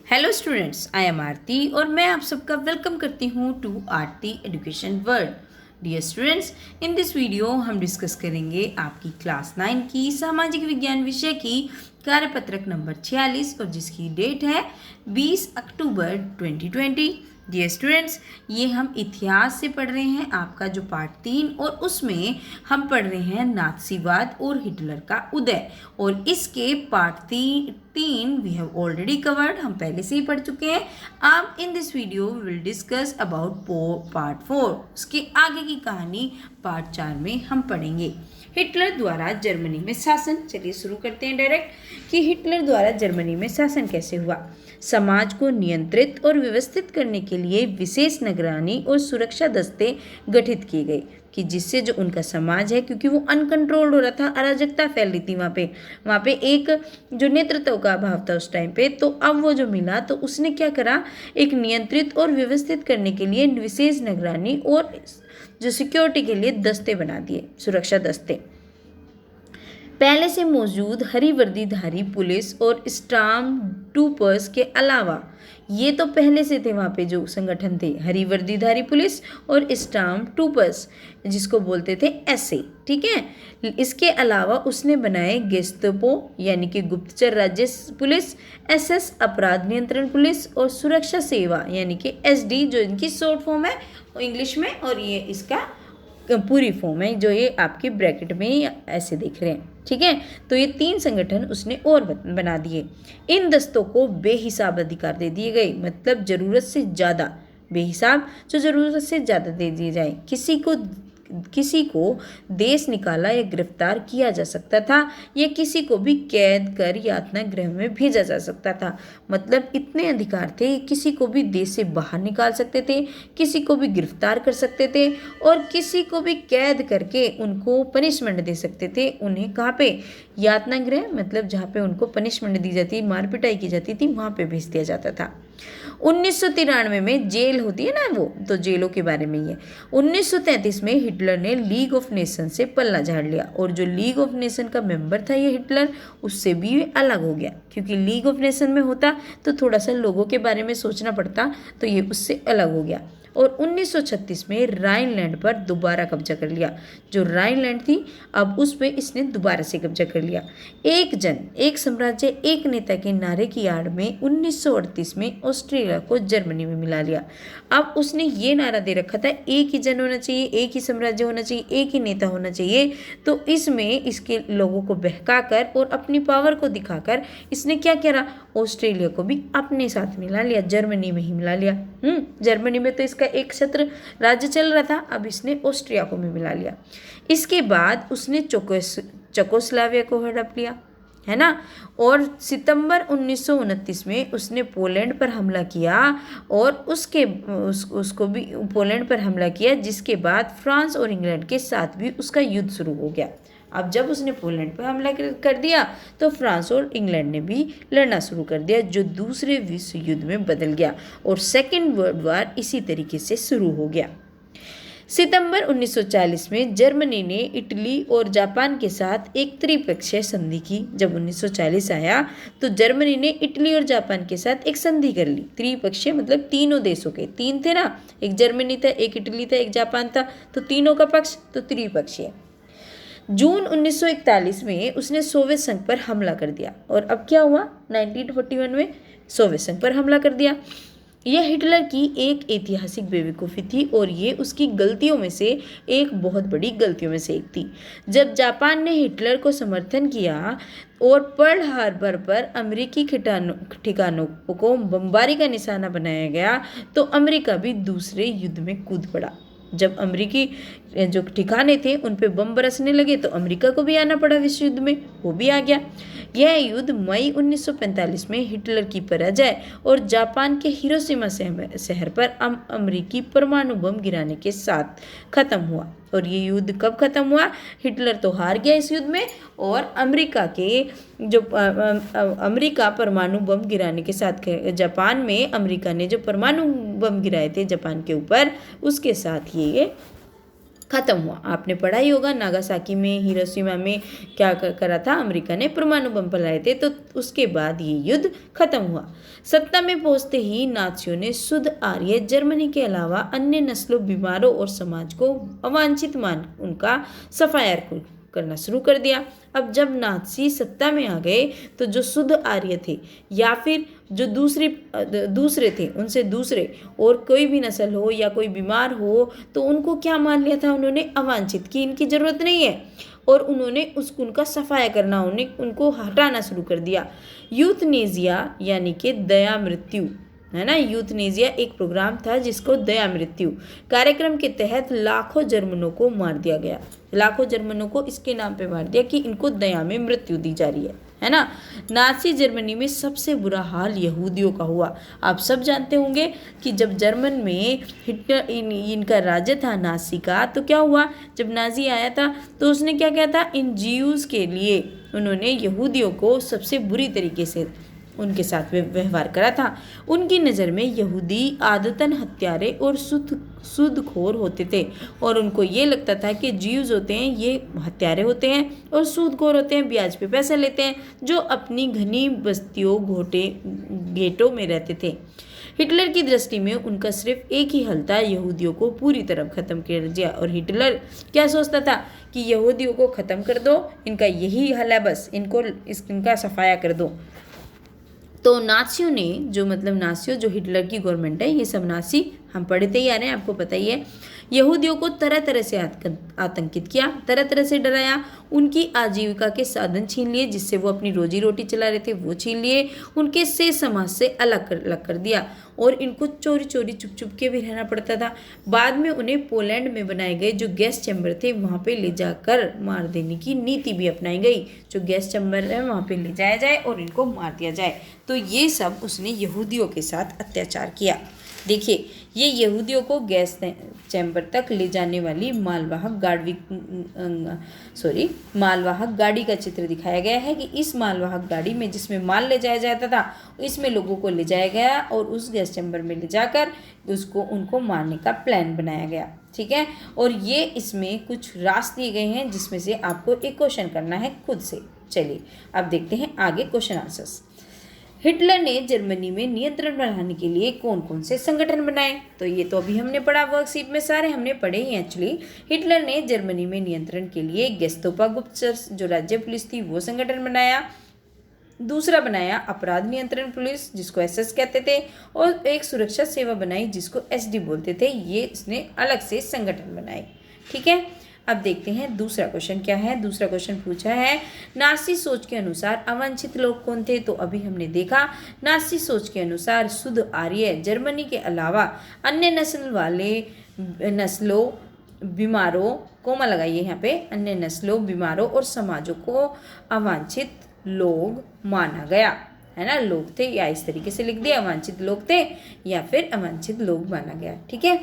Hello students, I am Aarti और मैं आप सबका वेलकम करती हूँ to Aarti education world. Dear students, in this video हम डिस्कस करेंगे आपकी क्लास 9 की सामाजिक विज्ञान विषय की कार्यपत्रक नंबर 46 और जिसकी डेट है 20 अक्टूबर 2020। डियर स्टूडेंट्स, ये हम इतिहास से पढ़ रहे हैं आपका जो पार्ट 3 और उसमें हम पढ़ रहे हैं नाथसीवाद और हिटलर का उदय। और इसके part 3 we have already covered, हम पहले से ही पढ़ चुके हैं। अब in this video we will discuss about part 4, उसके आगे की कहानी पार्ट 4 में हम पढ़ेंगे। हिटलर द्वारा जर्मनी में शासन। चलिए शुरू करते हैं डायरेक्ट कि हिटलर द्वारा जर्मनी में शासन कैसे हुआ। समाज को नियंत्रित और व्यवस्थित करने के लिए विशेष निगरानी और सुरक्षा दस्ते गठित किए गए कि जिससे जो उनका समाज है, क्योंकि वो अनकंट्रोल्ड हो रहा था, अराजकता फैल रही थी वहाँ पे एक जो नेतृत्व का अभाव था उस टाइम पे। तो अब वो जो मिला तो उसने क्या करा, एक नियंत्रित और व्यवस्थित करने के लिए विशेष निगरानी और जो सिक्योरिटी के लिए दस्ते बना दिए, सुरक्षा दस्ते। पहले से मौजूद हरी वर्दीधारी पुलिस और स्टार्म ट्रूपर्स के अलावा, ये तो पहले से थे वहाँ पे जो संगठन थे, हरी वर्दीधारी पुलिस और स्टार्म ट्रूपर्स जिसको बोलते थे एसए, ठीक है। इसके अलावा उसने बनाए गेस्तापो यानी कि गुप्तचर राज्य पुलिस, एसएस अपराध नियंत्रण पुलिस और सुरक्षा सेवा यानी कि एसडी जो इनकी शॉर्ट फॉर्म है इंग्लिश में, और ये इसका पूरी फॉर्म है जो ये आपके ब्रैकेट में ऐसे देख रहे हैं, ठीक है। तो ये 3 संगठन उसने और बना दिए। इन दस्तों को बेहिसाब अधिकार दे दिए गए, मतलब जरूरत से ज़्यादा, बेहिसाब जो जरूरत से ज़्यादा दे दिए जाए। किसी को देश निकाला या गिरफ्तार किया जा सकता था या किसी को भी कैद कर यातना गृह में भेजा जा सकता था। मतलब इतने अधिकार थे, किसी को भी देश से बाहर निकाल सकते थे, किसी को भी गिरफ्तार कर सकते थे और किसी को भी कैद करके उनको पनिशमेंट दे सकते थे। उन्हें कहाँ पे, यातना गृह, मतलब जहाँ पे उनको पनिशमेंट दी जाती, मार पिटाई की जाती थी, वहाँ पे भेज दिया जाता था। 1993 में जेल होती है ना, वो तो जेलों के बारे में ही है। 1933 में हिटलर ने लीग ऑफ नेशन से पल्ला झाड़ लिया और जो लीग ऑफ नेशन का मेंबर था ये हिटलर, उससे भी अलग हो गया, क्योंकि लीग ऑफ नेशन में होता तो थोड़ा सा लोगों के बारे में सोचना पड़ता, तो ये उससे अलग हो गया। और 1936 में राइनलैंड पर दोबारा कब्जा कर लिया। जो राइनलैंड थी अब उस पर इसने दोबारा से कब्जा कर लिया। एक जन एक साम्राज्य एक नेता के नारे की आड़ में 1938 में ऑस्ट्रेलिया को जर्मनी में मिला लिया। अब उसने ये नारा दे रखा था, एक ही जन होना चाहिए, एक ही साम्राज्य होना चाहिए, एक ही नेता होना चाहिए। तो इसमें इसके लोगों को बहका कर और अपनी पावर को दिखाकर इसने क्या करा, ऑस्ट्रेलिया को भी अपने साथ मिला लिया, जर्मनी में ही मिला लिया। जर्मनी में तो इसका एक छत्र राज्य चल रहा था, अब इसने ऑस्ट्रिया को भी मिला लिया। इसके बाद उसने चेकोस्लोवाकिया को हड़प लिया, है ना। और सितंबर 1929 में उसने पोलैंड पर हमला किया और उसको भी पोलैंड पर हमला किया, जिसके बाद फ्रांस और इंग्लैंड के साथ भी उसका युद्ध शुरू हो गया। अब जब उसने पोलैंड पर हमला कर दिया तो फ्रांस और इंग्लैंड ने भी लड़ना शुरू कर दिया, जो दूसरे विश्व युद्ध में बदल गया और सेकेंड वर्ल्ड वॉर इसी तरीके से शुरू हो गया। सितंबर 1940 में जर्मनी ने इटली और जापान के साथ एक त्रिपक्षीय संधि की। जब 1940 आया तो जर्मनी ने इटली और जापान के साथ एक संधि कर ली। त्रिपक्षीय मतलब तीनों देशों के, 3 थे ना, एक जर्मनी था, एक इटली था, एक जापान था, तो तीनों का पक्ष, तो त्रिपक्षीय। जून 1941 में उसने सोवियत संघ पर हमला कर दिया और अब क्या हुआ, 1941 में सोवियत संघ पर हमला कर दिया। यह हिटलर की एक ऐतिहासिक बेवकूफ़ी थी और ये उसकी गलतियों में से एक, बहुत बड़ी गलतियों में से एक थी। जब जापान ने हिटलर को समर्थन किया और पर्ल हार्बर पर अमेरिकी ठिकानों को बमबारी का निशाना बनाया गया तो अमेरिका भी दूसरे युद्ध में कूद पड़ा। जब अमेरिकी जो ठिकाने थे उन पे बम बरसने लगे तो अमेरिका को भी आना पड़ा विश्व युद्ध में, वो भी आ गया। यह युद्ध मई 1945 में हिटलर की पराजय और जापान के हिरोशिमा शहर पर अमेरिकी परमाणु बम गिराने के साथ खत्म हुआ। और ये युद्ध कब खत्म हुआ, हिटलर तो हार गया इस युद्ध में और अमेरिका परमाणु बम गिराने के साथ, जापान में अमेरिका ने जो परमाणु बम गिराए थे जापान के ऊपर, उसके साथ ये खत्म हुआ। आपने पढ़ा ही होगा नागासाकी में, हिरोशिमा में क्या करा था, अमेरिका ने परमाणु बम फैलाए थे, तो उसके बाद ये युद्ध खत्म हुआ। सत्ता में पहुंचते ही नाजियों ने शुद्ध आर्य जर्मनी के अलावा अन्य नस्लों, बीमारों और समाज को अवांछित मान उनका सफाया करना शुरू कर दिया। अब जब नाजी सत्ता में आ गए तो जो शुद्ध आर्य थे या फिर जो दूसरे थे, उनसे दूसरे और कोई भी नस्ल हो या कोई बीमार हो, तो उनको क्या मान लिया था उन्होंने, अवांछित, की इनकी ज़रूरत नहीं है, और उन्होंने उनका सफाया करना, उनको हटाना शुरू कर दिया। यूथनेसिया यानी कि दया मृत्यु है ना। यूथनेसिया एक प्रोग्राम था जिसको दया मृत्यु कार्यक्रम के तहत लाखों जर्मनों को मार दिया गया। लाखों जर्मनों को इसके नाम पे मार दिया कि इनको दया में मृत्यु दी जा रही है ना। नाजी जर्मनी में सबसे बुरा हाल यहूदियों का हुआ। आप सब जानते होंगे कि जब जर्मन में हिटलर इनका राज्य था नाजी का, तो क्या हुआ, जब नाजी आया था तो उसने क्या किया था, इन जीव्स के लिए उन्होंने यहूदियों को सबसे बुरी तरीके से उनके साथ व्यवहार करा था। उनकी नज़र में यहूदी आदतन हत्यारे और सूदखोर होते थे, और उनको ये लगता था कि जीव्स होते हैं ये हत्यारे होते हैं और सूदखोर होते हैं, ब्याज पे पैसा लेते हैं, जो अपनी घनी बस्तियों गेटों में रहते थे। हिटलर की दृष्टि में उनका सिर्फ एक ही हल था, यहूदियों को पूरी तरह ख़त्म कर दिया। और हिटलर क्या सोचता था कि यहूदियों को ख़त्म कर दो, इनका यही हल है, बस इनका सफाया कर दो। तो नाजियों ने नाजियों जो हिटलर की गवर्नमेंट है, ये सब नाजी हम पढ़ते ही आ रहे हैं, आपको पता ही है, यहूदियों को तरह तरह से आतंकित किया, तरह तरह से डराया, उनकी आजीविका के साधन छीन लिए, जिससे वो अपनी रोजी रोटी चला रहे थे वो छीन लिए, उनके से समाज से अलग कर दिया, और इनको चोरी चोरी चुप चुप के भी रहना पड़ता था। बाद में उन्हें पोलैंड में बनाए गए जो गैस चैम्बर थे वहाँ पे ले जाकर मार देने की नीति भी अपनाई गई। जो गैस चैम्बर है वहाँ पे ले जाया जाए और इनको मार दिया जाए। तो ये सब उसने यहूदियों के साथ अत्याचार किया। देखिए, ये यहूदियों को गैस चैम्बर तक ले जाने वाली मालवाहक गाड़ी का चित्र दिखाया गया है कि इस मालवाहक गाड़ी में जिसमें माल ले जाया जाता था, इसमें लोगों को ले जाया गया और उस गैस चैम्बर में ले जाकर उनको मारने का प्लान बनाया गया। ठीक है, और ये इसमें कुछ रास्ते दिए गए हैं जिसमें से आपको एक क्वेश्चन करना है खुद से। चलिए अब देखते हैं आगे क्वेश्चन आंसर्स। हिटलर ने जर्मनी में नियंत्रण बढ़ाने के लिए कौन कौन से संगठन बनाए, तो ये तो अभी हमने पढ़ा, वर्कशीट में सारे हमने पढ़े ही एक्चुअली। हिटलर ने जर्मनी में नियंत्रण के लिए गेस्तापो गुप्तचर जो राज्य पुलिस थी वो संगठन बनाया। दूसरा बनाया अपराध नियंत्रण पुलिस जिसको एसएस कहते थे, और एक सुरक्षा सेवा बनाई जिसको एसडी बोलते थे। ये इसने अलग से संगठन बनाए। ठीक है, अब देखते हैं दूसरा क्वेश्चन क्या है। दूसरा क्वेश्चन पूछा है नाजी सोच के अनुसार अवांछित लोग कौन थे, तो अभी हमने देखा नाजी सोच के अनुसार शुद्ध आर्य जर्मनी के अलावा अन्य नस्लों बीमारों कोमा लगाइए यहाँ पे, अन्य नस्लों बीमारों और समाजों को अवांछित लोग माना गया, है ना। लोग थे, या इस तरीके से लिख दिया अवांछित लोग थे या फिर अवांछित लोग माना गया। ठीक है,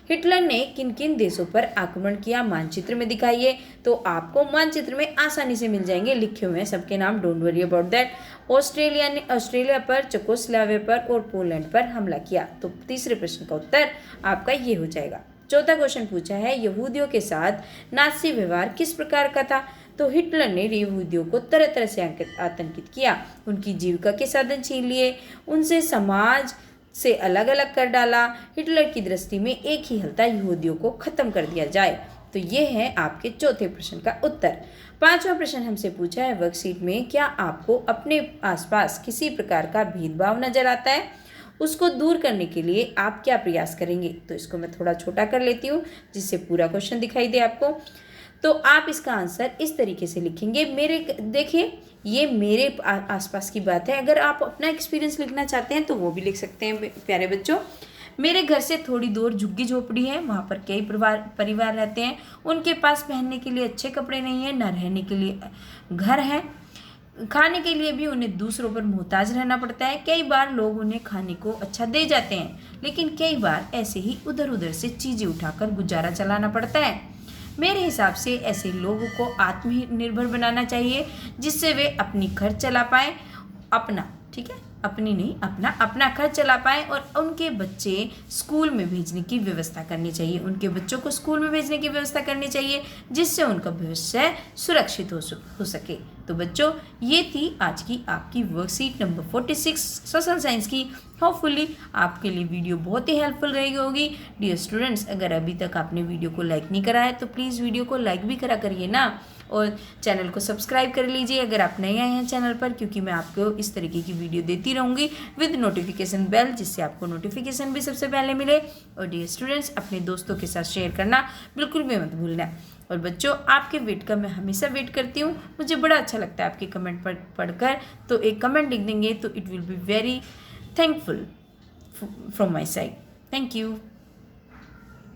हिटलर ने किन किन देशों पर आक्रमण किया मानचित्र में दिखाइए, तो आपको मानचित्र में आसानी से मिल जाएंगे, लिखे हुए हैं सबके नाम, don't worry about that. Australia पर, चेकोस्लोवाकिया पर और पोलैंड पर हमला किया। तो तीसरे प्रश्न का उत्तर आपका ये हो जाएगा। चौथा क्वेश्चन पूछा है यहूदियों के साथ नाजी व्यवहार किस प्रकार का था, तो हिटलर ने यहूदियों को तरह तरह से आतंकित किया, उनकी जीविका के साधन छीन लिए, उनसे समाज से अलग अलग कर डाला। हिटलर की दृष्टि में एक ही हल था, यहूदियों को खत्म कर दिया जाए। तो ये है आपके चौथे प्रश्न का उत्तर। पांचवा प्रश्न हमसे पूछा है वर्कशीट में, क्या आपको अपने आसपास किसी प्रकार का भेदभाव नजर आता है, उसको दूर करने के लिए आप क्या प्रयास करेंगे। तो इसको मैं थोड़ा छोटा कर लेती हूँ जिससे पूरा क्वेश्चन दिखाई दे आपको। तो आप इसका आंसर इस तरीके से लिखेंगे, देखिए ये मेरे आसपास की बात है। अगर आप अपना एक्सपीरियंस लिखना चाहते हैं तो वो भी लिख सकते हैं प्यारे बच्चों। मेरे घर से थोड़ी दूर झुग्गी झोपड़ी है, वहाँ पर कई परिवार रहते हैं, उनके पास पहनने के लिए अच्छे कपड़े नहीं है, न रहने के लिए घर है, खाने के लिए भी उन्हें दूसरों पर मोहताज रहना पड़ता है। कई बार लोग उन्हें खाने को अच्छा दे जाते हैं, लेकिन कई बार ऐसे ही उधर उधर से चीज़ें उठाकर गुजारा चलाना पड़ता है। मेरे हिसाब से ऐसे लोगों को आत्मनिर्भर बनाना चाहिए जिससे वे अपनी खर्च चला पाएँ अपना, ठीक है, अपनी नहीं अपना खर्च चला पाएँ और उनके बच्चे स्कूल में भेजने की व्यवस्था करनी चाहिए, उनके बच्चों को स्कूल में भेजने की व्यवस्था करनी चाहिए जिससे उनका भविष्य सुरक्षित हो सके। तो बच्चों, ये थी आज की आपकी वर्कशीट नंबर 46 सोशल साइंस की। होपफुली आपके लिए वीडियो बहुत ही हेल्पफुल रहेगी होगी। डियर स्टूडेंट्स, अगर अभी तक आपने वीडियो को लाइक नहीं करा है तो प्लीज़ वीडियो को लाइक भी करा करिए ना, और चैनल को सब्सक्राइब कर लीजिए अगर आप नए आए हैं चैनल पर, क्योंकि मैं आपको इस तरीके की वीडियो देती रहूँगी विद नोटिफिकेशन बेल, जिससे आपको नोटिफिकेशन भी सबसे पहले मिले। और डियर स्टूडेंट्स, अपने दोस्तों के साथ शेयर करना बिल्कुल भी मत भूलना। और बच्चों, आपके वेट का मैं हमेशा वेट करती हूँ, मुझे बड़ा अच्छा लगता है आपके कमेंट पढ़कर, तो एक कमेंट लिख देंगे तो it will be very thankful from my side. Thank you.